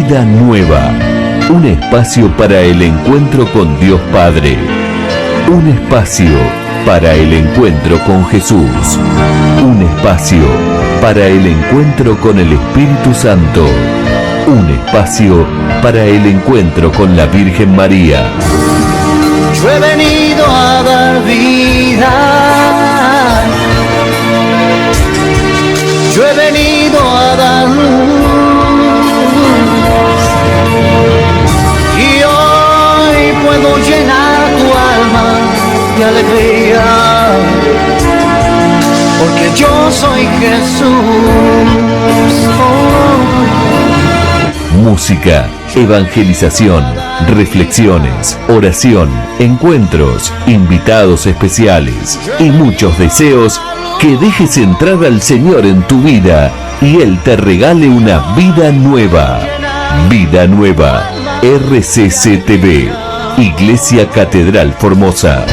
Vida Nueva, un espacio para el encuentro con Dios Padre, un espacio para el encuentro con Jesús, un espacio para el encuentro con el Espíritu Santo, un espacio para el encuentro con la Virgen María. Yo he venido a dar vida, yo he venido a dar luz, y hoy puedo llenar tu alma de alegría, porque yo soy Jesús. Música, evangelización, reflexiones, oración, encuentros, invitados especiales y muchos deseos que dejes entrar al Señor en tu vida y Él te regale una vida nueva. Vida Nueva, RCC-TV, Iglesia Catedral Formosa.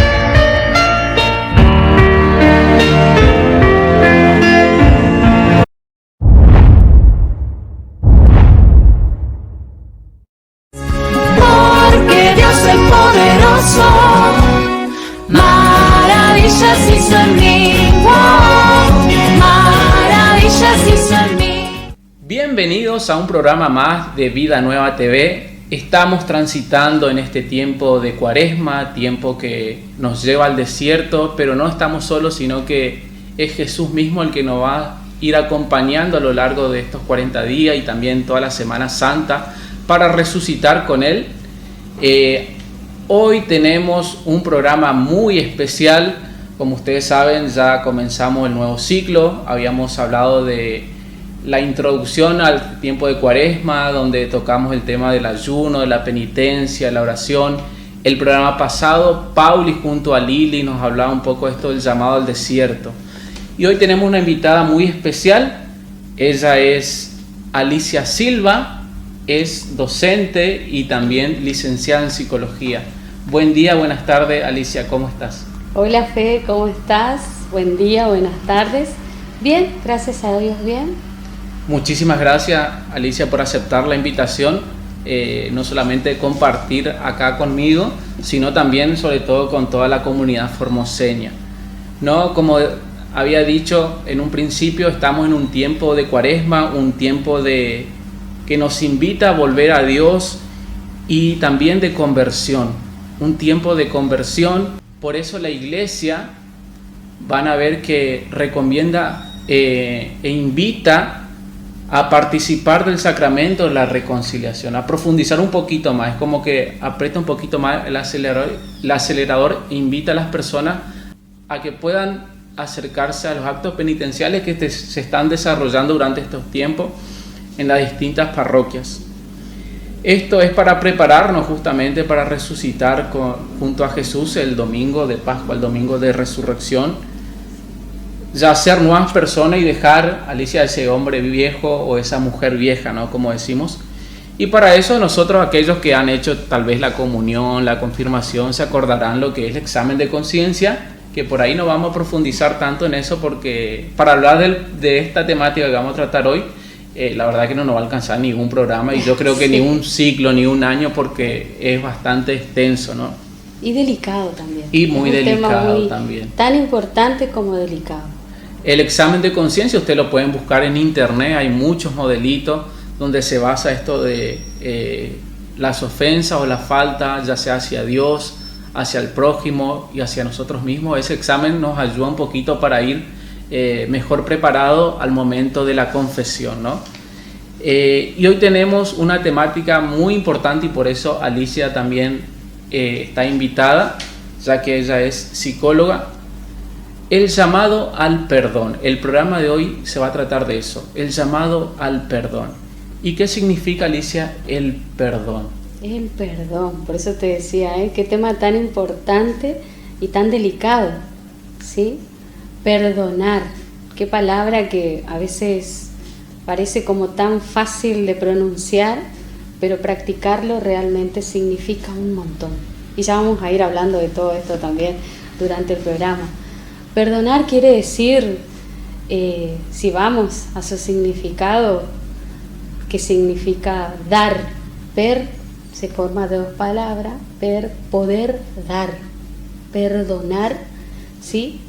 Bienvenidos a un programa más de Vida Nueva TV. Estamos transitando en este tiempo de Cuaresma, tiempo que nos lleva al desierto, pero no estamos solos, sino que es Jesús mismo el que nos va a ir acompañando a lo largo de estos 40 días y también toda la Semana Santa para resucitar con Él. Hoy tenemos un programa muy especial. Como ustedes saben, ya comenzamos el nuevo ciclo. Habíamos hablado de la introducción al tiempo de Cuaresma, donde tocamos el tema del ayuno, de la penitencia, la oración. El programa pasado, Pauli junto a Lili nos hablaba un poco de esto del llamado al desierto. Y hoy tenemos una invitada muy especial. Ella es Alicia Silva, es docente y también licenciada en psicología. Buen día, buenas tardes, Alicia, ¿cómo estás? Hola Fe, ¿cómo estás? Buen día, buenas tardes. Bien, gracias a Dios, bien. Muchísimas gracias, Alicia, por aceptar la invitación, no solamente compartir acá conmigo, sino también, sobre todo, con toda la comunidad formoseña. ¿No? Como había dicho en un principio, estamos en un tiempo de Cuaresma, un tiempo que nos invita a volver a Dios y también de conversión, un tiempo de conversión. Por eso la Iglesia, van a ver que recomienda e invita a participar del sacramento de la reconciliación, a profundizar un poquito más. Es como que aprieta un poquito más el acelerador e invita a las personas a que puedan acercarse a los actos penitenciales que se están desarrollando durante estos tiempos en las distintas parroquias. Esto es para prepararnos justamente para resucitar junto a Jesús el domingo de Pascua, el domingo de resurrección. Ya ser nuevas personas y dejar, Alicia, ese hombre viejo o esa mujer vieja, ¿no? Como decimos. Y para eso nosotros, aquellos que han hecho tal vez la comunión, la confirmación, se acordarán lo que es el examen de conciencia, que por ahí no vamos a profundizar tanto en eso porque para hablar de esta temática que vamos a tratar hoy, la verdad que no nos va a alcanzar ningún programa y yo creo que ni un ciclo, ni un año, porque es bastante extenso, ¿no? Y delicado también. Y muy delicado también. Tan importante como delicado. El examen de conciencia ustedes lo pueden buscar en internet, hay muchos modelitos donde se basa esto de las ofensas o la falta, ya sea hacia Dios, hacia el prójimo y hacia nosotros mismos. Ese examen nos ayuda un poquito para ir mejor preparado al momento de la confesión, ¿no? Y hoy tenemos una temática muy importante y por eso Alicia también está invitada, ya que ella es psicóloga. El llamado al perdón. El programa de hoy se va a tratar de eso, el llamado al perdón. ¿Y qué significa, Alicia, el perdón? El perdón, por eso te decía, qué tema tan importante y tan delicado, ¿sí? Perdonar, qué palabra que a veces parece como tan fácil de pronunciar, pero practicarlo realmente significa un montón. Y ya vamos a ir hablando de todo esto también durante el programa. Perdonar quiere decir, si vamos a su significado, que significa dar. Per se forma de dos palabras, poder dar, perdonar, ¿sí?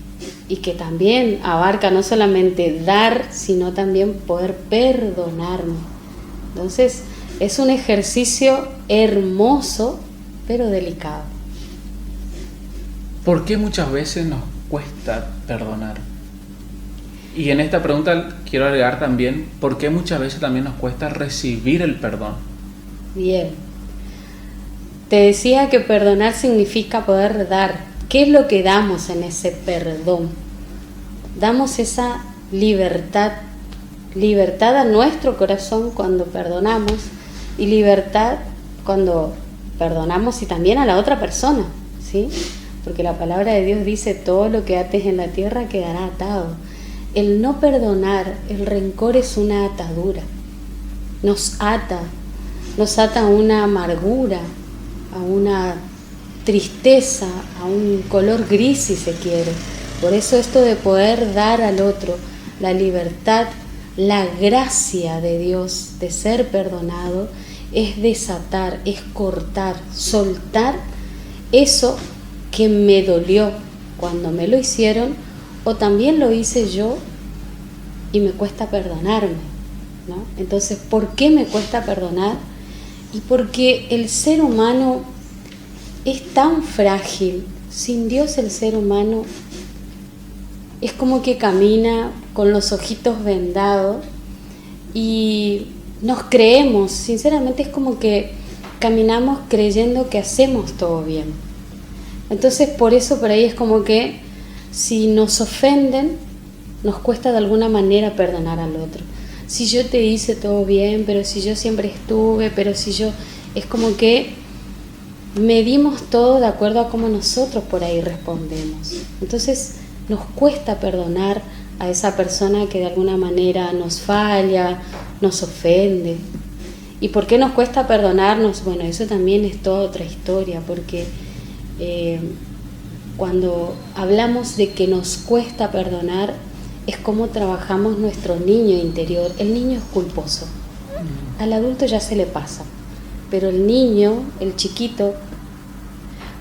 Y que también abarca no solamente dar, sino también poder perdonarme. Entonces, es un ejercicio hermoso, pero delicado. ¿Por qué muchas veces nos cuesta perdonar? Y en esta pregunta quiero agregar también, ¿por qué muchas veces también nos cuesta recibir el perdón? Bien. Te decía que perdonar significa poder dar. ¿Qué es lo que damos en ese perdón? Damos esa libertad a nuestro corazón cuando perdonamos, y libertad cuando perdonamos y también a la otra persona, ¿sí? Porque la palabra de Dios dice: todo lo que ates en la tierra quedará atado. El no perdonar, el rencor es una atadura, nos ata a una amargura, a una tristeza, a un color gris si se quiere. Por eso esto de poder dar al otro la libertad, la gracia de Dios de ser perdonado, es desatar, es cortar, soltar eso que me dolió cuando me lo hicieron, o también lo hice yo y me cuesta perdonarme, ¿no? Entonces, ¿por qué me cuesta perdonar? Y porque el ser humano es tan frágil. Sin Dios el ser humano es como que camina con los ojitos vendados y nos creemos, sinceramente es como que caminamos creyendo que hacemos todo bien. Entonces por eso por ahí es como que si nos ofenden, nos cuesta de alguna manera perdonar al otro. Si yo te hice todo bien, pero si yo siempre estuve, pero si yo... Es como que medimos todo de acuerdo a cómo nosotros por ahí respondemos. Entonces nos cuesta perdonar a esa persona que de alguna manera nos falla, nos ofende. ¿Y por qué nos cuesta perdonarnos? Bueno, eso también es toda otra historia, porque cuando hablamos de que nos cuesta perdonar, es como trabajamos nuestro niño interior. El niño es culposo, al adulto ya se le pasa, pero el niño, el chiquito,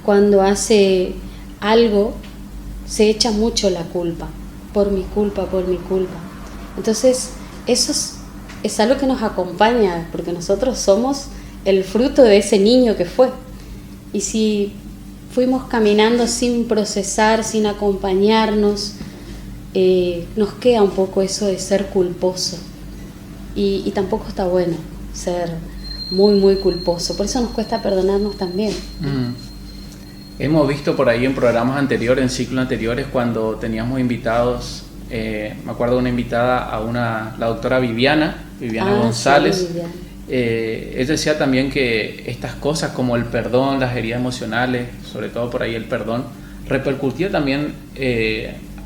cuando hace algo, se echa mucho la culpa, por mi culpa. Entonces, eso es algo que nos acompaña, porque nosotros somos el fruto de ese niño que fue. Y si fuimos caminando sin procesar, sin acompañarnos, nos queda un poco eso de ser culposo. Y tampoco está bueno ser muy culposo. Por eso nos cuesta perdonarnos también. Hemos visto por ahí en programas anteriores, en ciclos anteriores, cuando teníamos invitados, me acuerdo de una invitada la doctora Viviana González. Sí, Viviana. Ella decía también que estas cosas como el perdón, las heridas emocionales, sobre todo por ahí el perdón, repercutía también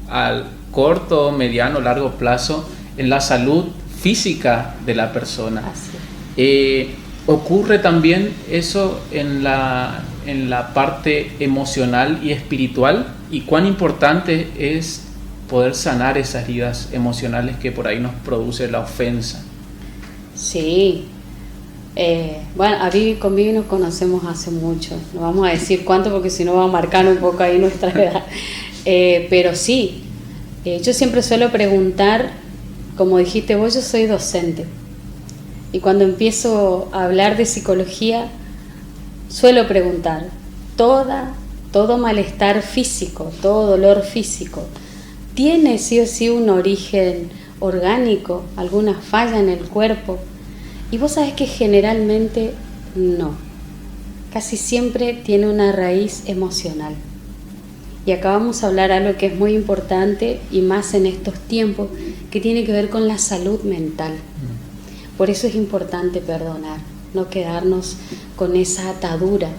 al corto, mediano, largo plazo en la salud física de la persona. Ocurre también eso en la parte emocional y espiritual, y cuán importante es poder sanar esas heridas emocionales que por ahí nos produce la ofensa. Sí. Bueno, a Vivi con Vivi nos conocemos hace mucho, no vamos a decir cuánto porque si no va a marcar un poco ahí nuestra edad, pero sí, yo siempre suelo preguntar, como dijiste vos, yo soy docente, y cuando empiezo a hablar de psicología suelo preguntar, todo malestar físico, todo dolor físico, ¿tiene sí o sí un origen orgánico, alguna falla en el cuerpo? Y vos sabés que generalmente no, casi siempre tiene una raíz emocional. Y acá vamos a hablar algo que es muy importante y más en estos tiempos, que tiene que ver con la salud mental. Por eso es importante perdonar, no quedarnos con esa atadura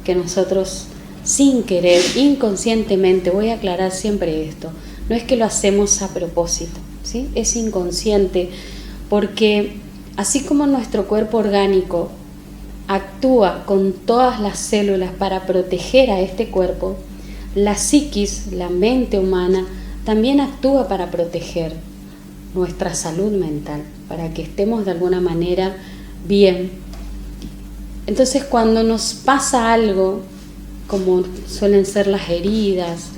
que nosotros sin querer, inconscientemente, voy a aclarar siempre esto, no es que lo hacemos a propósito, ¿sí? Es inconsciente, porque así como nuestro cuerpo orgánico actúa con todas las células para proteger a este cuerpo, la psiquis, la mente humana, también actúa para proteger. nuestra salud mental, para que estemos de alguna manera bien. Entonces cuando nos pasa algo, como suelen ser las heridas,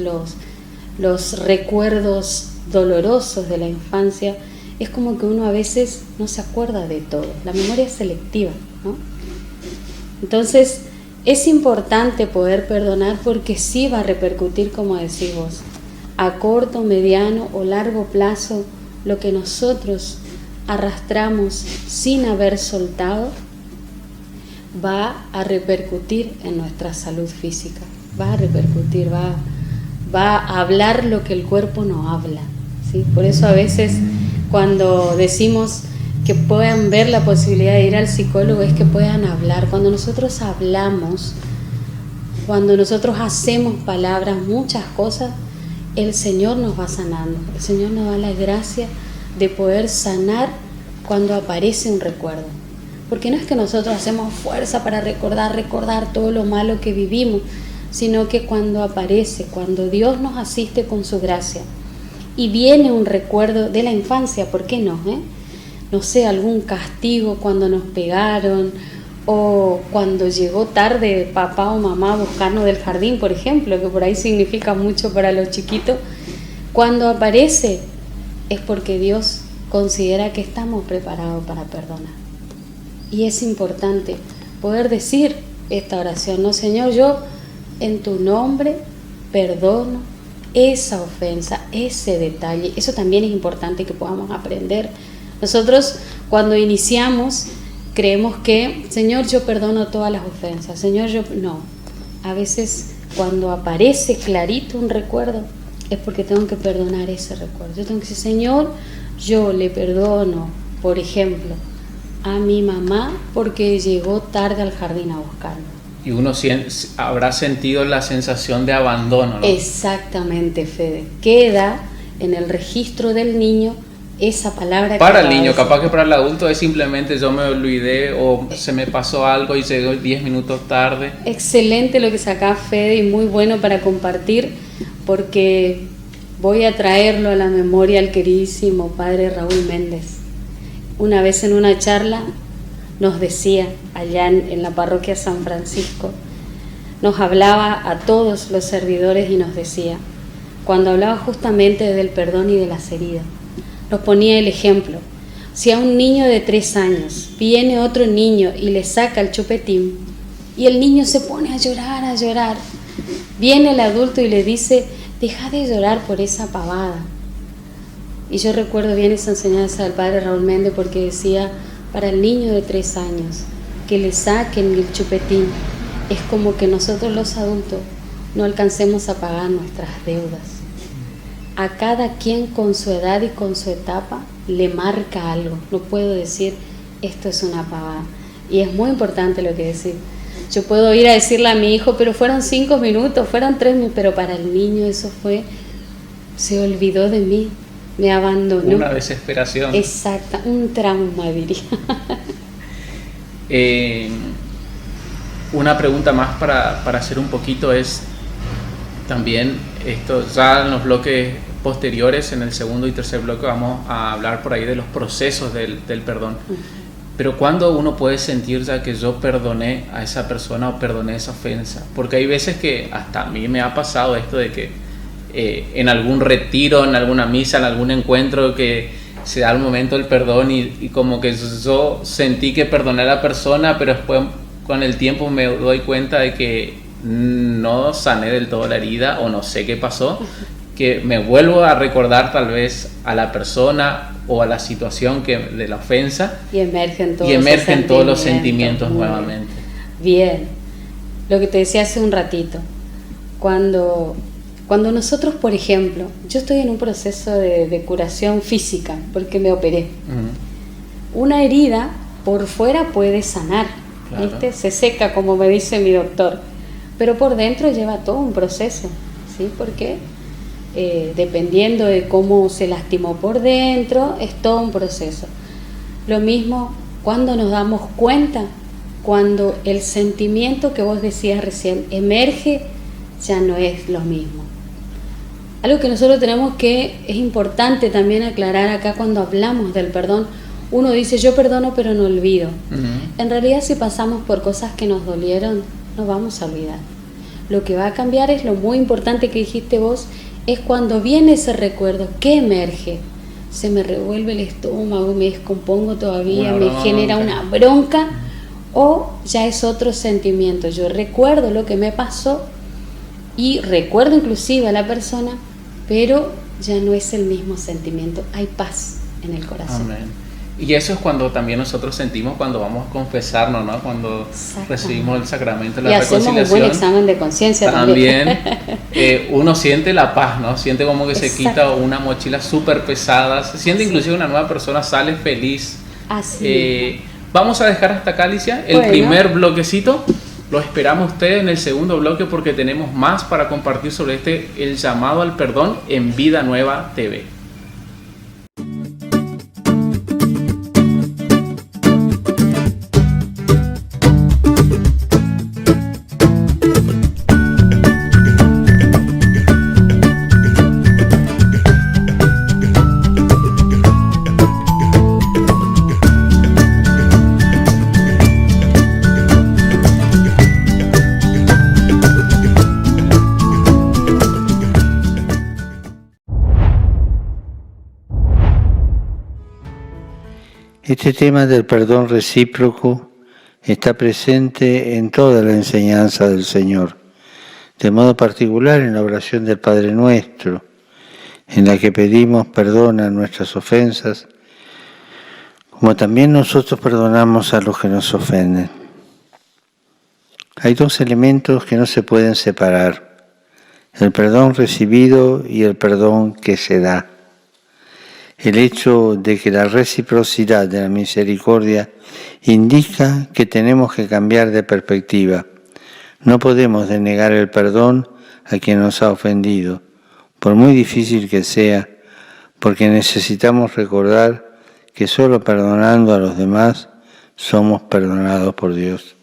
los recuerdos dolorosos de la infancia, es como que uno a veces no se acuerda de todo. La memoria es selectiva, ¿no? Entonces es importante poder perdonar, porque sí va a repercutir, como decís vos, a corto, mediano o largo plazo. Lo que nosotros arrastramos sin haber soltado va a repercutir en nuestra salud física, va a repercutir, va a hablar lo que el cuerpo no habla, ¿sí? Por eso a veces cuando decimos que puedan ver la posibilidad de ir al psicólogo, es que puedan hablar. Cuando nosotros hablamos, cuando nosotros hacemos palabras, muchas cosas, el Señor nos va sanando. El Señor nos da la gracia de poder sanar cuando aparece un recuerdo. Porque no es que nosotros hacemos fuerza para recordar todo lo malo que vivimos, sino que cuando aparece, cuando Dios nos asiste con su gracia y viene un recuerdo de la infancia, ¿por qué no? No sé, algún castigo cuando nos pegaron, o cuando llegó tarde papá o mamá a buscarnos del jardín, por ejemplo, que por ahí significa mucho para los chiquitos. Cuando aparece es porque Dios considera que estamos preparados para perdonar. Y es importante poder decir esta oración, ¿no? Señor, yo en tu nombre perdono esa ofensa, ese detalle. Eso también es importante que podamos aprender. Nosotros cuando iniciamos creemos que, Señor, yo perdono todas las ofensas. Señor, yo no. A veces cuando aparece clarito un recuerdo es porque tengo que perdonar ese recuerdo. Yo tengo que decir, Señor, yo le perdono, por ejemplo, a mi mamá porque llegó tarde al jardín a buscarlo. Y uno habrá sentido la sensación de abandono, ¿no? Exactamente, Fede. Queda en el registro del niño esa palabra. Para el niño, capaz que para el adulto es simplemente yo me olvidé o se me pasó algo y llegó 10 minutos tarde. Excelente lo que sacás, Fede, y muy bueno para compartir, porque voy a traerlo a la memoria al queridísimo padre Raúl Méndez. Una vez en una charla nos decía, allá en la parroquia San Francisco, nos hablaba a todos los servidores y nos decía, cuando hablaba justamente del perdón y de las heridas, nos ponía el ejemplo. Si a un niño de 3 años viene otro niño y le saca el chupetín y el niño se pone a llorar, viene el adulto y le dice, deja de llorar por esa pavada. Y yo recuerdo bien esa enseñanza del padre Raúl Méndez, porque decía, para el niño de 3 años que le saquen el chupetín es como que nosotros los adultos no alcancemos a pagar nuestras deudas. A cada quien con su edad y con su etapa le marca algo. No puedo decir, esto es una pavada. Y es muy importante lo que decir. Yo puedo ir a decirle a mi hijo, pero fueron 5 minutos, fueron 3 minutos, pero para el niño eso fue, se olvidó de mí, me abandonó. Una desesperación. Exacto, un trauma, diría. Una pregunta más para hacer un poquito es también, esto ya en los bloques posteriores, en el segundo y tercer bloque, vamos a hablar por ahí de los procesos del perdón. Pero ¿cuándo uno puede sentir ya que yo perdoné a esa persona o perdoné esa ofensa? Porque hay veces que hasta a mí me ha pasado esto de que en algún retiro, en alguna misa, en algún encuentro que se da el momento del perdón y como que yo sentí que perdoné a la persona, pero después con el tiempo me doy cuenta de que no sané del todo la herida o no sé qué pasó, que me vuelvo a recordar tal vez a la persona o a la situación de la ofensa y emergen todos los sentimientos nuevamente. Bien, lo que te decía hace un ratito, cuando nosotros, por ejemplo, yo estoy en un proceso de curación física porque me operé. Una herida por fuera puede sanar, claro, ¿viste? Se seca, como me dice mi doctor, pero por dentro lleva todo un proceso, ¿sí? Porque dependiendo de cómo se lastimó por dentro, es todo un proceso. Lo mismo cuando nos damos cuenta, cuando el sentimiento que vos decías recién emerge, ya no es lo mismo. Algo que nosotros tenemos que, es importante también aclarar acá cuando hablamos del perdón. Uno dice, yo perdono pero no olvido. En realidad, si pasamos por cosas que nos dolieron, no vamos a olvidar. Lo que va a cambiar es lo muy importante que dijiste vos, es cuando viene ese recuerdo, ¿qué emerge? Se me revuelve el estómago, me descompongo todavía, me genera una bronca, o ya es otro sentimiento. Yo recuerdo lo que me pasó y recuerdo inclusive a la persona, pero ya no es el mismo sentimiento, hay paz en el corazón. Amén. Y eso es cuando también nosotros sentimos cuando vamos a confesarnos, ¿no? Cuando recibimos el sacramento de la reconciliación. Y hacemos un buen examen de conciencia también. Uno siente la paz, ¿no? Siente como que se quita una mochila súper pesada, se siente inclusive una nueva persona, sale feliz. Así. Vamos a dejar hasta acá, Alicia, el primer bloquecito. Lo esperamos ustedes en el segundo bloque porque tenemos más para compartir sobre el llamado al perdón en Vida Nueva TV. Este tema del perdón recíproco está presente en toda la enseñanza del Señor, de modo particular en la oración del Padre Nuestro, en la que pedimos perdón a nuestras ofensas, como también nosotros perdonamos a los que nos ofenden. Hay dos elementos que no se pueden separar: el perdón recibido y el perdón que se da. El hecho de que la reciprocidad de la misericordia indica que tenemos que cambiar de perspectiva. No podemos denegar el perdón a quien nos ha ofendido, por muy difícil que sea, porque necesitamos recordar que solo perdonando a los demás somos perdonados por Dios.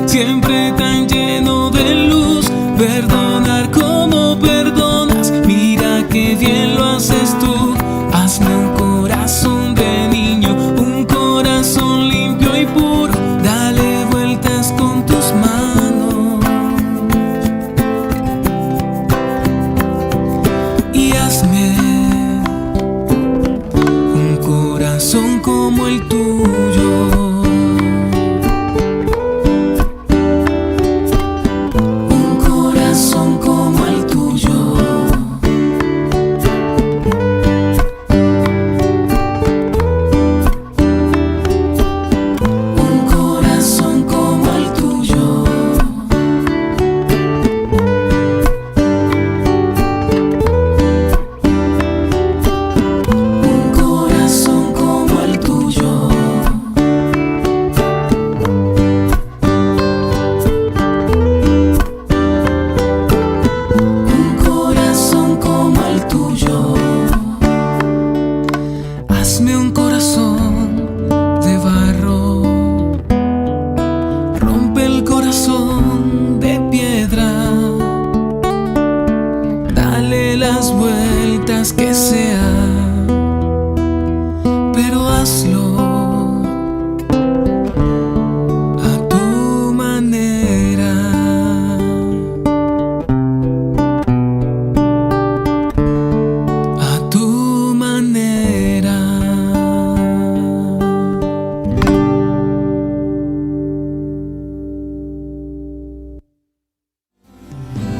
Siempre tan lleno de luz, perdonar como perdonar. como el tuyo. Un corazón como el tuyo. Un corazón como el tuyo. Un corazón como el tuyo. Un corazón como el tuyo. Hazme un corazón de barro. Rompe el corazón de piedra. Dale las vueltas que sea, pero hazlo a tu manera. A tu manera.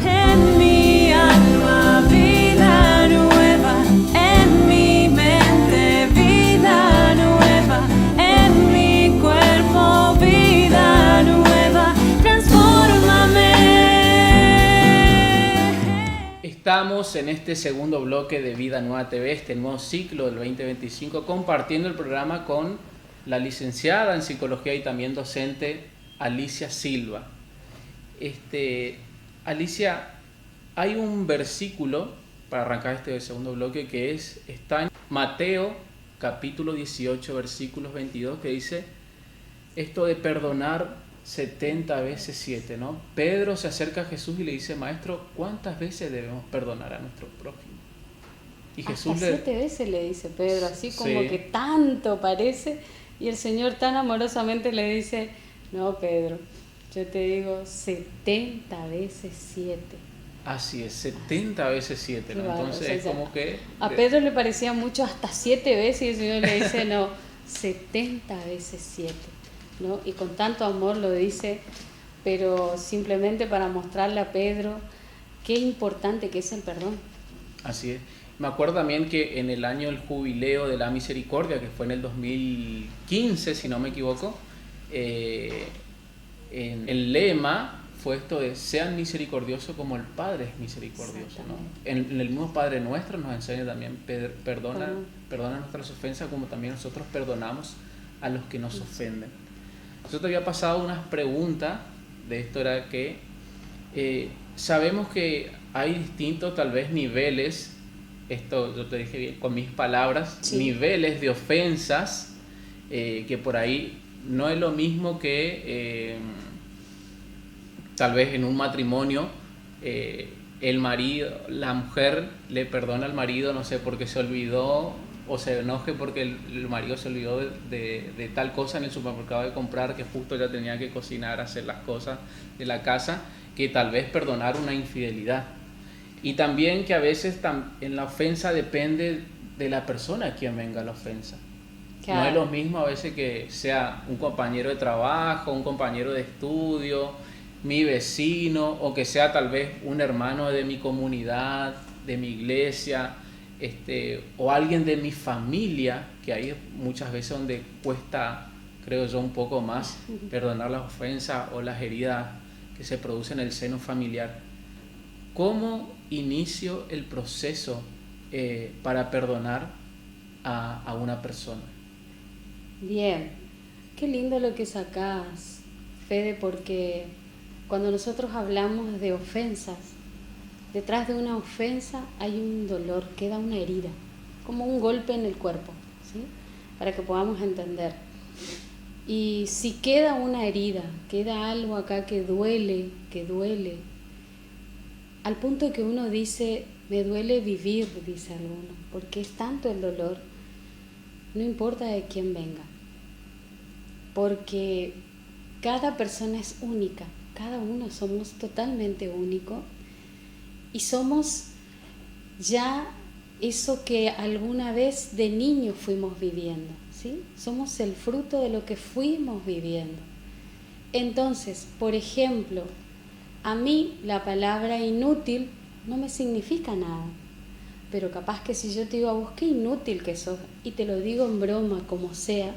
En mi alma vida nueva, en mi mente vida nueva, en mi cuerpo vida nueva, transfórmame. Estamos en este segundo bloque de Vida Nueva TV, este nuevo ciclo del 2025, compartiendo el programa con la licenciada en Psicología y también docente Alicia Silva. Alicia, hay un versículo para arrancar este segundo bloque que está en Mateo capítulo 18 versículos 22, que dice esto de perdonar 70 veces 7, ¿no? Pedro se acerca a Jesús y le dice: Maestro, ¿cuántas veces debemos perdonar a nuestro prójimo? Y Jesús Hasta 7 veces le dice Pedro, así como Sí. que tanto parece, y el Señor tan amorosamente le dice: no, Pedro, yo te digo 70 veces 7. Así es, 70 veces 7, ¿no? Qué bárbaro, Entonces o sea, es como que... A Pedro le parecía mucho hasta 7 veces, y el Señor le dice: no, 70 veces 7, ¿no? Y con tanto amor lo dice, pero simplemente para mostrarle a Pedro qué importante que es el perdón. Así es. Me acuerdo también que en el año del jubileo de la misericordia, que fue en el 2015, si no me equivoco, en el lema fue esto de: sean misericordiosos como el Padre es misericordioso, ¿no? En el mismo Padre Nuestro nos enseña también: perdona nuestras ofensas como también nosotros perdonamos a los que nos ofenden. Yo te había pasado unas preguntas de esto, era que sabemos que hay distintos tal vez niveles, esto yo te dije bien con mis palabras, Sí. niveles de ofensas, que por ahí no es lo mismo que tal vez en un matrimonio el marido, la mujer le perdona al marido, no sé, porque se olvidó, o se enoje porque el marido se olvidó de tal cosa en el supermercado de comprar, que justo ya tenía que cocinar, hacer las cosas de la casa, que tal vez perdonar una infidelidad. Y también que a veces en la ofensa depende de la persona a quien venga la ofensa. Claro. No es lo mismo a veces que sea un compañero de trabajo, un compañero de estudio, mi vecino, o que sea tal vez un hermano de mi comunidad, de mi iglesia, o alguien de mi familia, que ahí muchas veces donde cuesta, creo yo, un poco más perdonar las ofensas o las heridas que se producen en el seno familiar. ¿Cómo inicio el proceso para perdonar a una persona? Bien, qué lindo lo que sacás, Fede, porque cuando nosotros hablamos de ofensas, detrás de una ofensa hay un dolor, queda una herida, como un golpe en el cuerpo, ¿sí? Para que podamos entender. Y si queda una herida, queda algo acá que duele, al punto que uno dice: me duele vivir, dice alguno, porque es tanto el dolor, no importa de quién venga, porque cada persona es única, cada uno somos totalmente únicos y somos ya eso que alguna vez de niño fuimos viviendo, ¿sí? Somos el fruto de lo que fuimos viviendo. Entonces, por ejemplo, a mí la palabra inútil no me significa nada, pero capaz que si yo te digo a vos qué inútil que sos, y te lo digo en broma, como sea,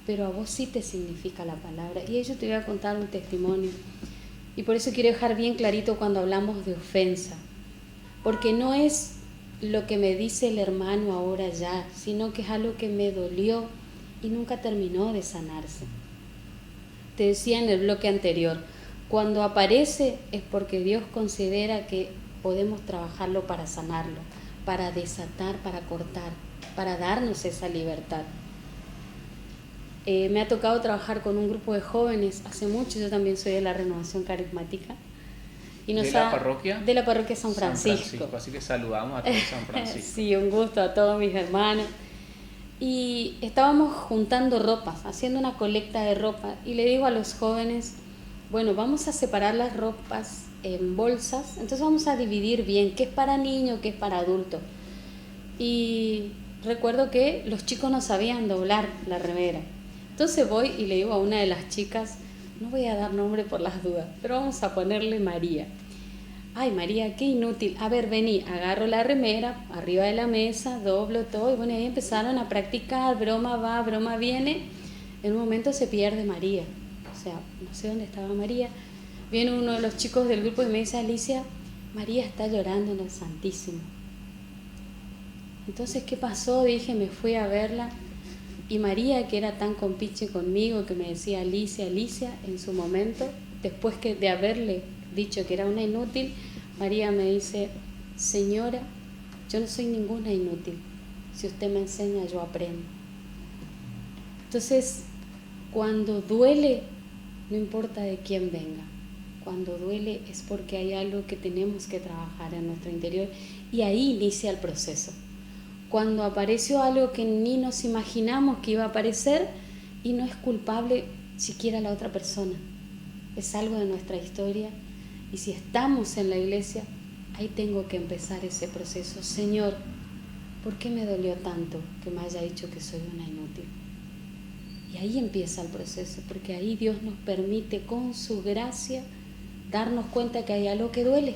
pero a vos sí te significa la palabra. Y yo te voy a contar un testimonio, y por eso quiero dejar bien clarito cuando hablamos de ofensa, porque no es lo que me dice el hermano ahora ya, sino que es algo que me dolió y nunca terminó de sanarse. Te decía en el bloque anterior, cuando aparece es porque Dios considera que podemos trabajarlo para sanarlo, para desatar, para cortar, para darnos esa libertad. Me ha tocado trabajar con un grupo de jóvenes hace mucho, yo también soy de la Renovación Carismática. Y ¿De la parroquia? De la parroquia San Francisco. Así que saludamos a todos San Francisco. Sí, un gusto a todos mis hermanos. Y estábamos juntando ropas, haciendo una colecta de ropa, y le digo a los jóvenes, bueno, vamos a separar las ropas en bolsas, entonces vamos a dividir bien qué es para niño, qué es para adulto. Y recuerdo que los chicos no sabían doblar la remera. Entonces voy y le digo a una de las chicas, no voy a dar nombre por las dudas, pero vamos a ponerle María. Ay, María, qué inútil. A ver, vení, agarro la remera arriba de la mesa, doblo todo, y bueno, ahí empezaron a practicar, broma va, broma viene. En un momento se pierde María, o sea, no sé dónde estaba María. Viene uno de los chicos del grupo y me dice, Alicia, María está llorando en el Santísimo. Entonces, ¿qué pasó? Dije, me fui a verla, y María, que era tan compiche conmigo, que me decía Alicia, Alicia, en su momento, después de haberle dicho que era una inútil, María me dice, señora, yo no soy ninguna inútil, si usted me enseña yo aprendo. Entonces, cuando duele, no importa de quién venga, cuando duele es porque hay algo que tenemos que trabajar en nuestro interior, y ahí inicia el proceso. Cuando apareció algo que ni nos imaginamos que iba a aparecer, y no es culpable siquiera la otra persona, es algo de nuestra historia. Y si estamos en la iglesia, ahí tengo que empezar ese proceso. Señor, ¿por qué me dolió tanto que me haya dicho que soy una inútil? Y ahí empieza el proceso, porque ahí Dios nos permite con su gracia darnos cuenta que hay algo que duele.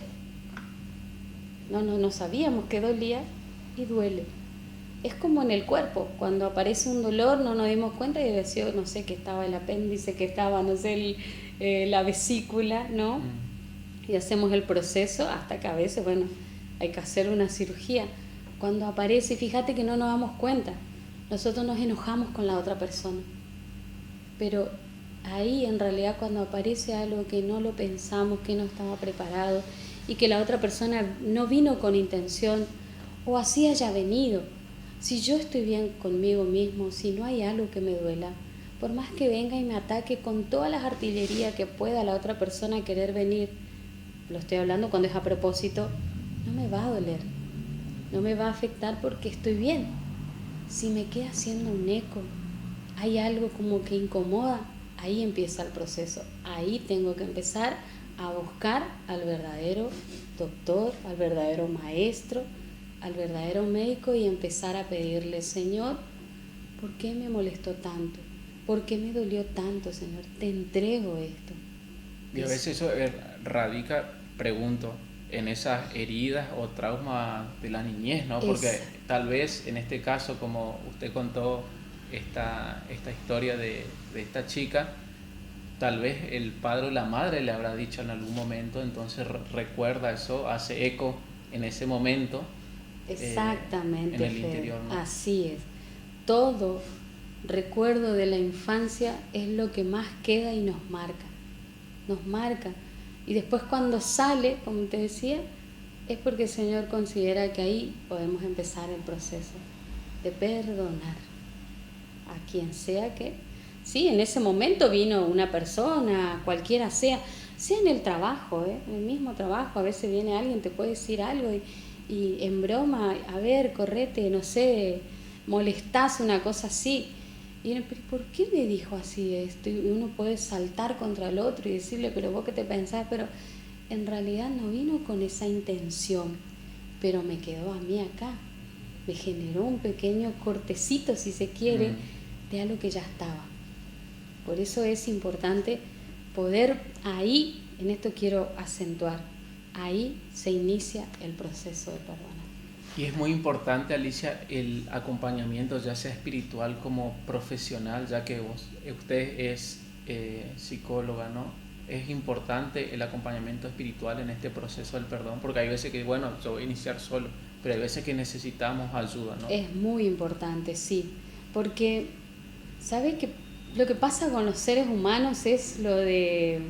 No sabíamos que dolía y duele. Es como en el cuerpo, cuando aparece un dolor no nos dimos cuenta y decía, no sé, que estaba el apéndice, que estaba, no sé, la vesícula, ¿no? Y hacemos el proceso hasta que a veces, bueno, hay que hacer una cirugía. Cuando aparece, fíjate que no nos damos cuenta, nosotros nos enojamos con la otra persona, pero ahí en realidad cuando aparece algo que no lo pensamos, que no estaba preparado y que la otra persona no vino con intención o así haya venido, si yo estoy bien conmigo mismo, si no hay algo que me duela, por más que venga y me ataque con todas las artillerías que pueda la otra persona querer venir, lo estoy hablando cuando es a propósito, no me va a doler, no me va a afectar porque estoy bien. Si me queda haciendo un eco, hay algo como que incomoda, ahí empieza el proceso, ahí tengo que empezar a buscar al verdadero doctor, al verdadero maestro, al verdadero médico y empezar a pedirle, Señor, ¿por qué me molestó tanto? ¿Por qué me dolió tanto, Señor? Te entrego esto. Y a veces eso radica, pregunto, en esas heridas o traumas de la niñez, ¿no? Porque tal vez en este caso, como usted contó esta historia de esta chica, tal vez el padre o la madre le habrá dicho en algún momento, entonces recuerda eso, hace eco en ese momento. Exactamente, en el interior, ¿no? Así es. Todo recuerdo de la infancia es lo que más queda y nos marca. Y después cuando sale, como te decía, es porque el Señor considera que ahí podemos empezar el proceso de perdonar a quien sea que... Sí, en ese momento vino una persona, cualquiera sea en el trabajo, en el mismo trabajo, a veces viene alguien, te puede decir algo y en broma, a ver, correte, no sé, molestás, una cosa así. Y uno, ¿pero por qué me dijo así esto? Y uno puede saltar contra el otro y decirle, pero vos qué te pensás, pero en realidad no vino con esa intención, pero me quedó a mí acá. me generó un pequeño cortecito, si se quiere, de algo que ya estaba. Por eso es importante poder ahí, en esto quiero acentuar, ahí se inicia el proceso de perdonar. Y es muy importante, Alicia, el acompañamiento, ya sea espiritual como profesional, ya que usted es psicóloga, ¿no? Es importante el acompañamiento espiritual en este proceso del perdón, porque hay veces que, bueno, yo voy a iniciar solo, pero hay veces que necesitamos ayuda, ¿no? Es muy importante, sí, porque ¿sabe que lo que pasa con los seres humanos es lo de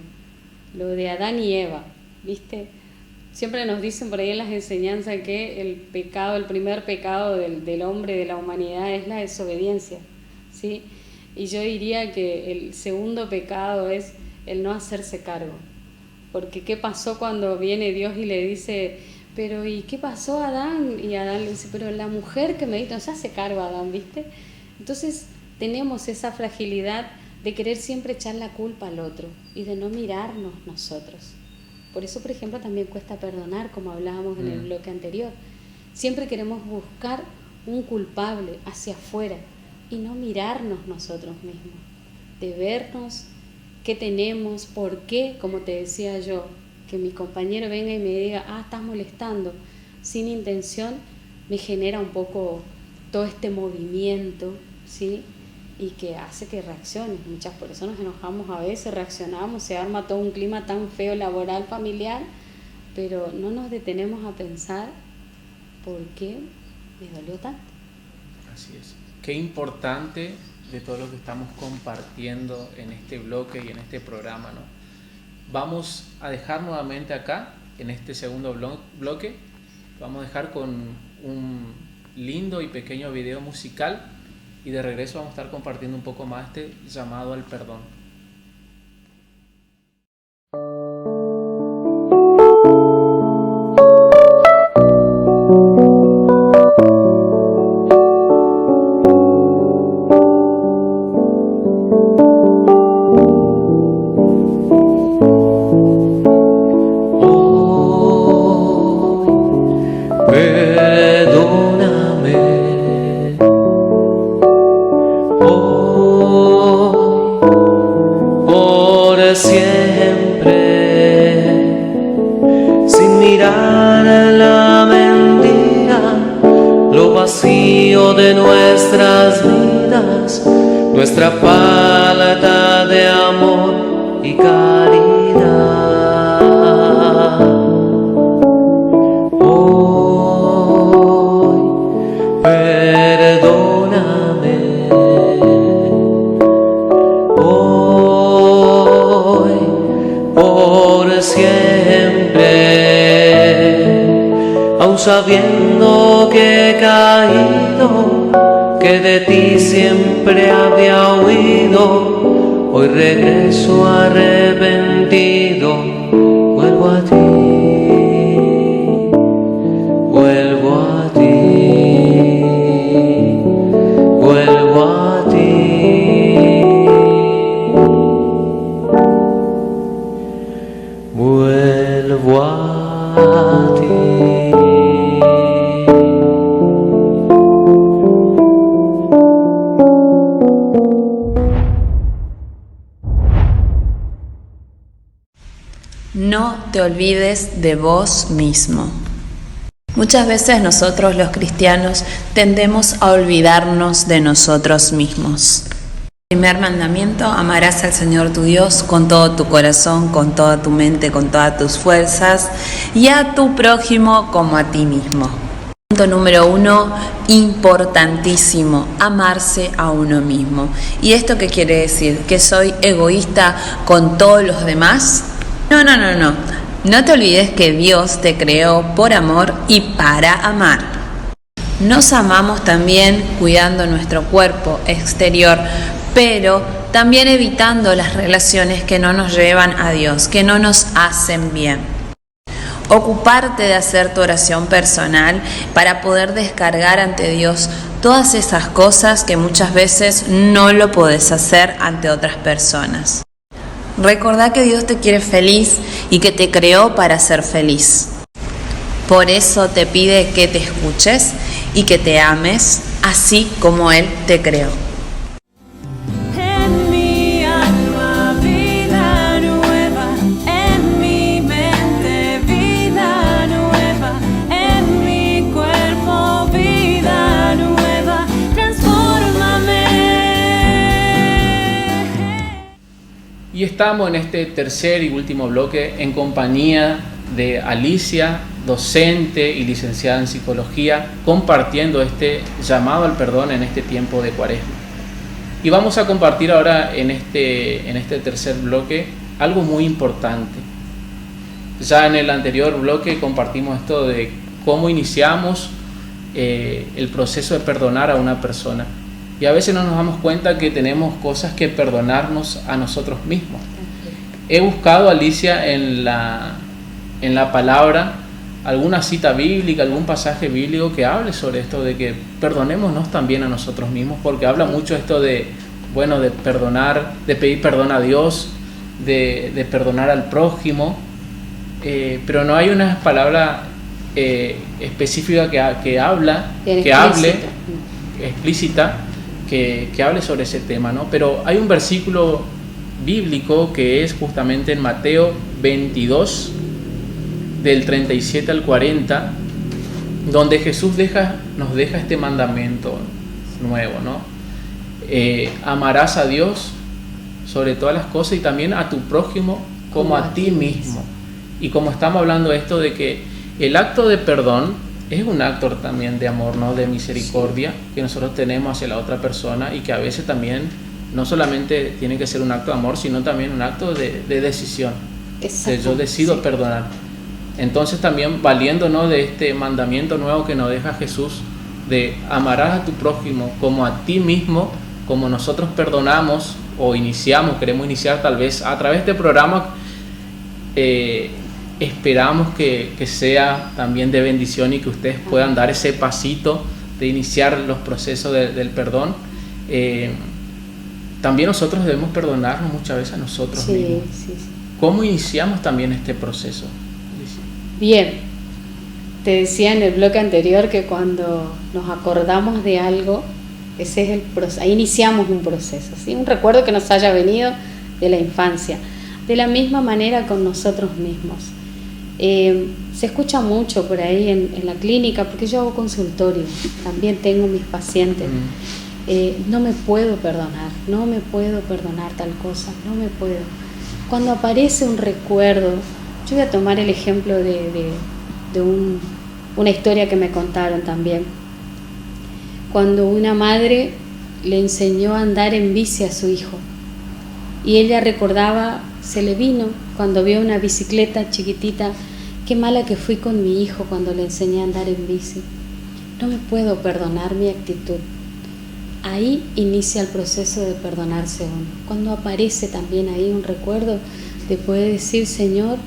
Adán y Eva, ¿viste? Siempre nos dicen por ahí en las enseñanzas que el primer pecado del hombre, de la humanidad, es la desobediencia, ¿sí? Y yo diría que el segundo pecado es el no hacerse cargo. Porque ¿qué pasó cuando viene Dios y le dice, pero ¿y qué pasó, Adán? Y Adán le dice, pero la mujer que me diste, no se hace cargo, Adán, ¿viste? Entonces tenemos esa fragilidad de querer siempre echar la culpa al otro y de no mirarnos nosotros. Por eso, por ejemplo, también cuesta perdonar, como hablábamos en el bloque anterior. Siempre queremos buscar un culpable hacia afuera y no mirarnos nosotros mismos, de vernos qué tenemos, por qué, como te decía yo, que mi compañero venga y me diga, estás molestando, sin intención, me genera un poco todo este movimiento, ¿sí? Y que hace que reacciones. Muchas personas nos enojamos a veces, reaccionamos, se arma todo un clima tan feo laboral, familiar, pero no nos detenemos a pensar por qué me dolió tanto. Así es. Qué importante de todo lo que estamos compartiendo en este bloque y en este programa, ¿no? Vamos a dejar nuevamente acá, en este segundo bloque, vamos a dejar con un lindo y pequeño video musical y de regreso vamos a estar compartiendo un poco más este llamado al perdón. Nuestra falta de amor y caridad. Hoy, perdóname. Hoy, por siempre. Aun sabiendo que he caído, que de ti siempre había huido, hoy regreso arrepentido, vuelvo a ti, vuelvo a ti, vuelvo a ti, vuelvo a ti. No te olvides de vos mismo. Muchas veces nosotros los cristianos tendemos a olvidarnos de nosotros mismos. Primer mandamiento, amarás al Señor tu Dios con todo tu corazón, con toda tu mente, con todas tus fuerzas y a tu prójimo como a ti mismo. Punto número 1, importantísimo, amarse a uno mismo. ¿Y esto qué quiere decir? ¿Que soy egoísta con todos los demás? No. No te olvides que Dios te creó por amor y para amar. Nos amamos también cuidando nuestro cuerpo exterior, pero también evitando las relaciones que no nos llevan a Dios, que no nos hacen bien. Ocuparte de hacer tu oración personal para poder descargar ante Dios todas esas cosas que muchas veces no lo podés hacer ante otras personas. Recordá que Dios te quiere feliz y que te creó para ser feliz. Por eso te pide que te escuches y que te ames así como Él te creó. En mi alma vida nueva, en mi mente vida nueva, en mi cuerpo vida nueva, transfórmame. Y estamos en este tercer y último bloque en compañía de Alicia, docente y licenciada en psicología, compartiendo este llamado al perdón en este tiempo de Cuaresma. Y vamos a compartir ahora en este tercer bloque algo muy importante. Ya en el anterior bloque compartimos esto de cómo iniciamos el proceso de perdonar a una persona. Y a veces no nos damos cuenta que tenemos cosas que perdonarnos a nosotros mismos. He buscado, Alicia, en la palabra alguna cita bíblica, algún pasaje bíblico que hable sobre esto de que perdonémonos también a nosotros mismos, porque habla mucho esto de perdonar, de pedir perdón a Dios, de perdonar al prójimo, pero no hay una palabra específica que hable explícita, que hable sobre ese tema, ¿no? Pero hay un versículo bíblico que es justamente en Mateo 22, del 37 al 40, donde Jesús nos deja este mandamiento nuevo, ¿no? Amarás a Dios sobre todas las cosas y también a tu prójimo como a ti mismo. Y como estamos hablando de esto de que el acto de perdón es un acto también de amor, ¿no? De misericordia que nosotros tenemos hacia la otra persona, y que a veces también no solamente tiene que ser un acto de amor, sino también un acto de decisión. De yo decido perdonar. Entonces también valiéndonos de este mandamiento nuevo que nos deja Jesús, de amarás a tu prójimo como a ti mismo, como nosotros perdonamos o queremos iniciar tal vez a través de este programa, esperamos que sea también de bendición y que ustedes puedan dar ese pasito de iniciar los procesos del perdón. También nosotros debemos perdonarnos muchas veces a nosotros mismos. Sí. ¿Cómo iniciamos también este proceso? Bien, te decía en el bloque anterior que cuando nos acordamos de algo, ese es el proceso, ahí iniciamos un proceso, ¿sí? Un recuerdo que nos haya venido de la infancia. De la misma manera con nosotros mismos. Se escucha mucho por ahí en la clínica, porque yo hago consultorio, también tengo mis pacientes. No me puedo perdonar tal cosa, no me puedo. Cuando aparece un recuerdo, yo voy a tomar el ejemplo de una historia que me contaron también. Cuando una madre le enseñó a andar en bici a su hijo, y ella recordaba, se le vino cuando vio una bicicleta chiquitita, qué mala que fui con mi hijo cuando le enseñé a andar en bici. No me puedo perdonar mi actitud. Ahí inicia el proceso de perdonarse uno. Cuando aparece también ahí un recuerdo de poder decir, Señor,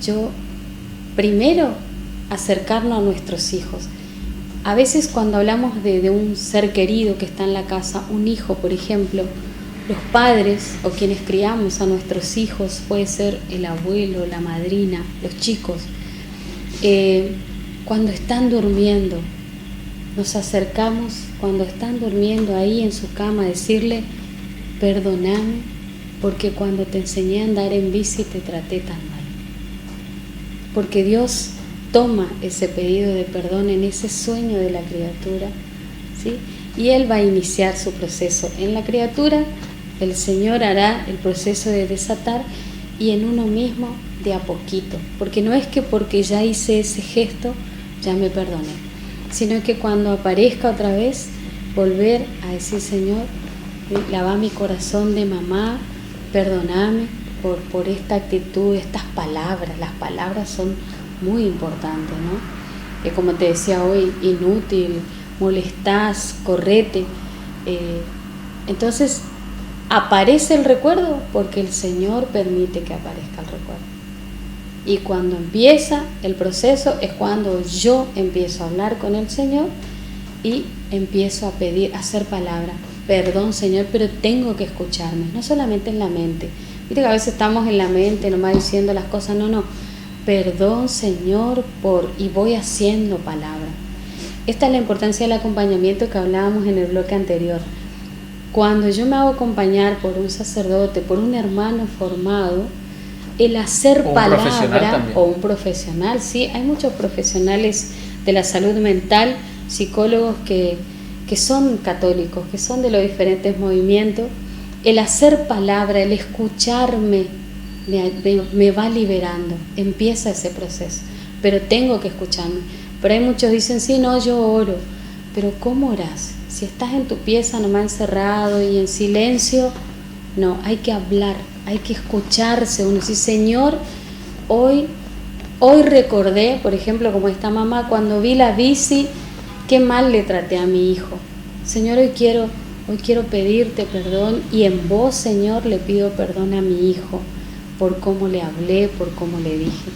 yo primero acercarnos a nuestros hijos. A veces cuando hablamos de un ser querido que está en la casa, un hijo por ejemplo, los padres o quienes criamos a nuestros hijos, puede ser el abuelo, la madrina, los chicos, cuando están durmiendo, nos acercamos cuando están durmiendo ahí en su cama a decirle, perdóname porque cuando te enseñé a andar en bici te traté tan mal. Porque Dios toma ese pedido de perdón en ese sueño de la criatura, ¿sí? Y Él va a iniciar su proceso en la criatura. El Señor hará el proceso de desatar, y en uno mismo de a poquito, porque no es que porque ya hice ese gesto ya me perdoné, sino que cuando aparezca otra vez volver a decir, Señor, lava mi corazón de mamá, perdóname por esta actitud, estas palabras. Las palabras son muy importantes, ¿no? Como te decía hoy, inútil, molestás, correte. Entonces aparece el recuerdo porque el Señor permite que aparezca el recuerdo. Y cuando empieza el proceso es cuando yo empiezo a hablar con el Señor y empiezo a pedir, a hacer palabra. Perdón, Señor, pero tengo que escucharme, no solamente en la mente. Viste que a veces estamos en la mente nomás diciendo las cosas, no. Perdón, Señor, y voy haciendo palabra. esta es la importancia del acompañamiento que hablábamos en el bloque anterior. Cuando yo me hago acompañar por un sacerdote, por un hermano formado, el hacer palabra, o un profesional, sí, hay muchos profesionales de la salud mental, psicólogos que son católicos, que son de los diferentes movimientos. El hacer palabra, el escucharme, me va liberando, empieza ese proceso, pero tengo que escucharme. Pero hay muchos que dicen, sí, no, yo oro, pero ¿cómo orás? Si estás en tu pieza nomás encerrado y en silencio, no, hay que hablar, hay que escucharse. Uno dice, Señor, hoy recordé, por ejemplo, como esta mamá, cuando vi la bici, qué mal le traté a mi hijo. Señor, hoy quiero pedirte perdón, y en vos, Señor, le pido perdón a mi hijo por cómo le hablé, por cómo le dije.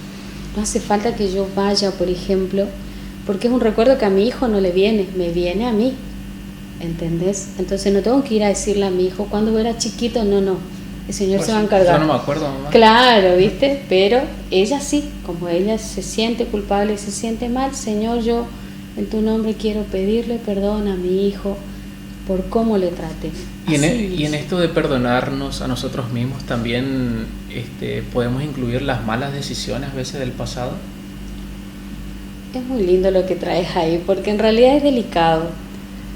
No hace falta que yo vaya, por ejemplo, porque es un recuerdo que a mi hijo no le viene, me viene a mí, ¿entendés? Entonces no tengo que ir a decirle a mi hijo, cuando era chiquito, no, el Señor pues se va a encargar. Yo no me acuerdo, mamá. Claro, ¿viste? Pero ella sí, como ella se siente culpable, se siente mal, Señor, yo en tu nombre quiero pedirle perdón a mi hijo por cómo le traté. Y en esto de perdonarnos a nosotros mismos también podemos incluir las malas decisiones a veces del pasado. Es muy lindo lo que traes ahí, porque en realidad es delicado.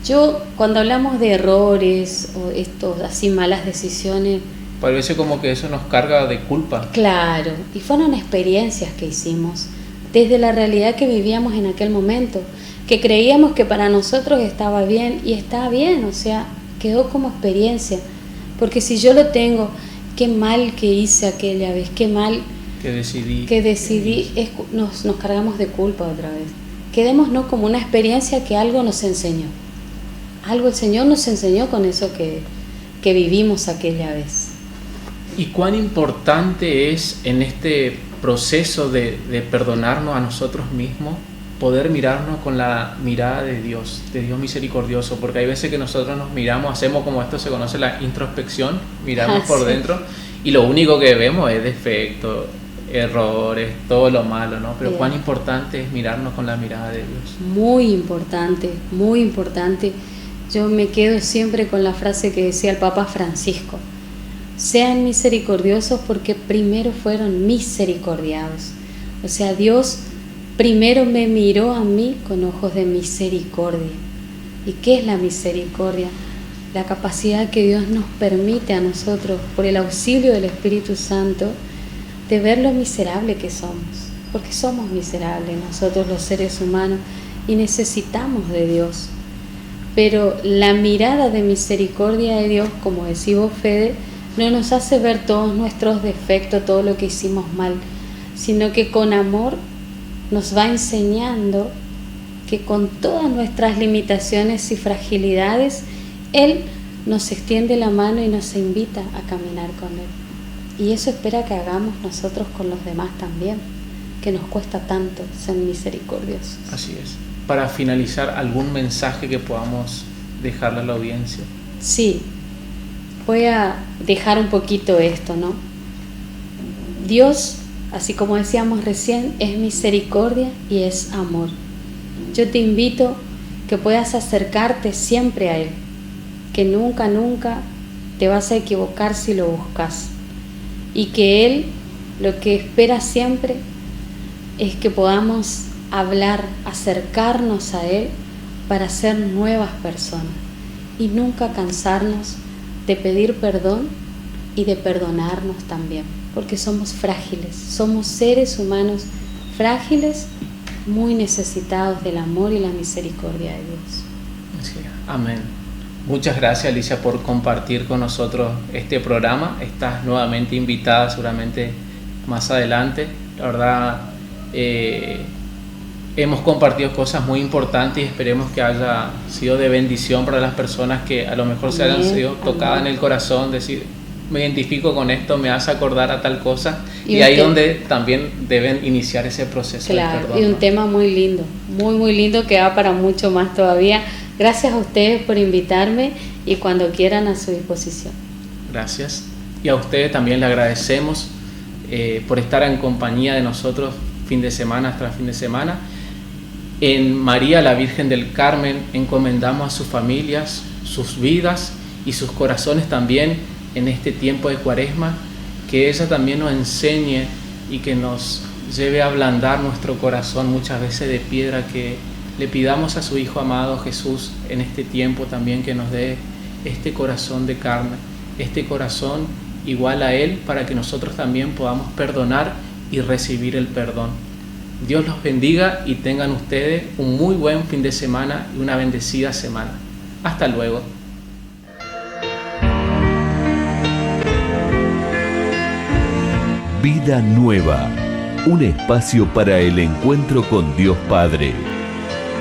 Yo, cuando hablamos de errores o estos así malas decisiones, parece como que eso nos carga de culpa. Claro, y fueron experiencias que hicimos desde la realidad que vivíamos en aquel momento, que creíamos que para nosotros estaba bien, y está bien, o sea, quedó como experiencia. Porque si yo lo tengo, qué mal que hice aquella vez, qué mal que decidí, nos cargamos de culpa otra vez. Quedémonos como una experiencia que algo nos enseñó. Algo el Señor nos enseñó con eso que vivimos aquella vez. ¿Y cuán importante es en este proceso de perdonarnos a nosotros mismos poder mirarnos con la mirada de Dios misericordioso? Porque hay veces que nosotros nos miramos, hacemos como esto se conoce la introspección, miramos por dentro, y lo único que vemos es defectos, errores, todo lo malo, ¿no? Pero cuán importante es mirarnos con la mirada de Dios. Muy importante, muy importante. Yo me quedo siempre con la frase que decía el Papa Francisco: sean misericordiosos porque primero fueron misericordiados. O sea, Dios primero me miró a mí con ojos de misericordia. ¿Y qué es la misericordia? La capacidad que Dios nos permite a nosotros, por el auxilio del Espíritu Santo, de ver lo miserable que somos. Porque somos miserables nosotros los seres humanos y necesitamos de Dios. Pero la mirada de misericordia de Dios, como decís vos, Fede, no nos hace ver todos nuestros defectos, todo lo que hicimos mal, sino que con amor nos va enseñando que con todas nuestras limitaciones y fragilidades, Él nos extiende la mano y nos invita a caminar con Él. Y eso espera que hagamos nosotros con los demás también, que nos cuesta tanto ser misericordiosos. Así es. Para finalizar, ¿algún mensaje que podamos dejarle a la audiencia? Sí, voy a dejar un poquito esto, ¿no? Dios, así como decíamos recién, es misericordia y es amor. Yo te invito que puedas acercarte siempre a Él, que nunca te vas a equivocar si lo buscas, y que Él lo que espera siempre es que podamos hablar, acercarnos a Él para ser nuevas personas y nunca cansarnos de pedir perdón y de perdonarnos también, porque somos frágiles, somos seres humanos frágiles, muy necesitados del amor y la misericordia de Dios. Sí, amén. Muchas gracias, Alicia, por compartir con nosotros este programa. Estás nuevamente invitada seguramente más adelante. La verdad, hemos compartido cosas muy importantes y esperemos que haya sido de bendición para las personas que a lo mejor se hayan sido tocadas en el corazón, decir, me identifico con esto, me hace acordar a tal cosa, y ahí donde también deben iniciar ese proceso de perdón. Y un tema muy lindo, muy lindo, que va para mucho más todavía. Gracias a ustedes por invitarme y cuando quieran a su disposición. Gracias. Y a ustedes también le agradecemos por estar en compañía de nosotros fin de semana tras fin de semana. En María, la Virgen del Carmen, encomendamos a sus familias, sus vidas y sus corazones también en este tiempo de Cuaresma, que ella también nos enseñe y que nos lleve a ablandar nuestro corazón muchas veces de piedra, que le pidamos a su Hijo amado Jesús en este tiempo también que nos dé este corazón de carne, este corazón igual a Él, para que nosotros también podamos perdonar y recibir el perdón. Dios los bendiga y tengan ustedes un muy buen fin de semana y una bendecida semana. Hasta luego. Vida Nueva, un espacio para el encuentro con Dios Padre,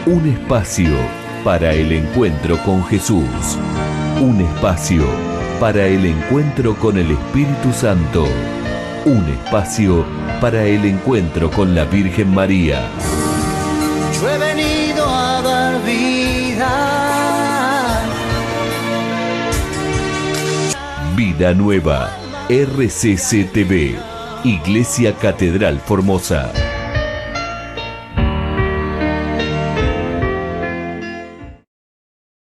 un espacio para el encuentro con Jesús, un espacio para el encuentro con el Espíritu Santo, un espacio para el encuentro con la Virgen María. Yo he venido a dar vida. Vida Nueva, RCC TV, Iglesia Catedral Formosa.